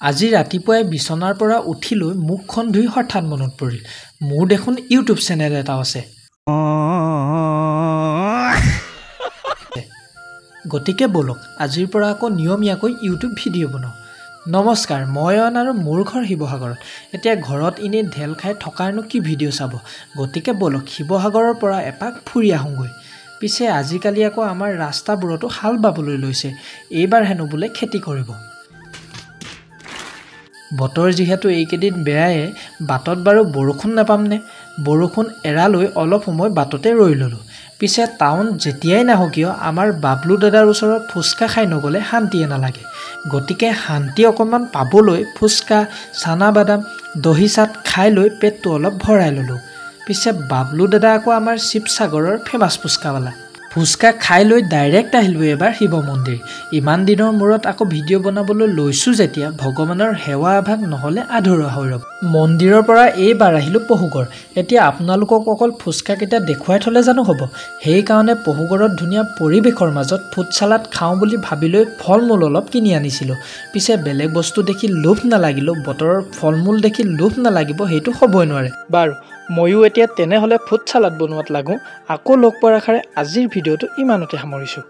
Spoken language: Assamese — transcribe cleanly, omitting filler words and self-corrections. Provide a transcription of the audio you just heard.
আজি ৰাতিপুৱাই বিছনাৰ পৰা উঠি লৈ মুখখন ধুই হঠাৎ মনত পৰিল মোৰ দেখোন ইউটিউব চেনেল এটা আছে। গতিকে বলক আজিৰ পৰা আকৌ নিয়মীয়াকৈ ইউটিউব ভিডিঅ' বনাওঁ। নমস্কাৰ, মই অয়ন আৰু মোৰ ঘৰ শিৱসাগৰত। এতিয়া ঘৰত এনেই ঢেল খাই থকাৰনো কি ভিডিঅ' চাব, গতিকে বলক শিৱসাগৰৰ পৰা এপাক ফুৰি আহোঁগৈ। পিছে আজিকালি আকৌ আমাৰ ৰাস্তাবোৰতো হাল বাবলৈ লৈছে, এইবাৰ হেনো বোলে খেতি কৰিব। বতৰ যিহেতু এইকেইদিন বেয়ায়ে, বাটত বাৰু বৰষুণ নাপামনে? বৰষুণ এৰালৈ অলপ সময় বাটতে ৰৈ ল'লোঁ। পিছে টাউন যেতিয়াই নাহোঁ কিয় আমাৰ বাবলু দাদাৰ ওচৰত ফুচকা খাই নগ'লে শান্তিয়ে নালাগে। গতিকে শান্তি অকণমান পাবলৈ ফুচকা, চানা বাদাম, দহি চাট খাই লৈ পেটটো অলপ ভৰাই ল'লোঁ। পিছে বাবলু দাদা আকৌ আমাৰ শিৱসাগৰৰ ফেমাছ ফুচকাৱালা। ফুচকা খাই লৈ ডাইৰেক্ট আহিলোঁ এবাৰ শিৱ মন্দিৰ। ইমান দিনৰ মূৰত আকৌ ভিডিঅ' বনাবলৈ লৈছোঁ যেতিয়া ভগৱানৰ সেৱা আভাস নহ'লে আধৰুৱা হৈ ৰ'ব। মন্দিৰৰ পৰা এইবাৰ আহিলোঁ পহুগড়। এতিয়া আপোনালোকক অকল ফুচকাকেইটা দেখুৱাই থ'লে জানো হ'ব? সেইকাৰণে পহুগড়ত ধুনীয়া পৰিৱেশৰ মাজত ফুড চালাড খাওঁ বুলি ভাবি লৈ ফল মূল অলপ কিনি আনিছিলোঁ। পিছে বেলেগ বস্তু দেখি লোভ নালাগিলেও বতৰৰ ফল মূল দেখি লোভ নালাগিব সেইটো হ'বই নোৱাৰে। বাৰু ময়ো এতিয়া তেনেহ'লে ফুড চালাড বনোৱাত লাগোঁ। আকৌ লগ পোৱাৰ আশাৰে আজিৰ ভিডিঅ'টো ইমানতে সামৰিছোঁ।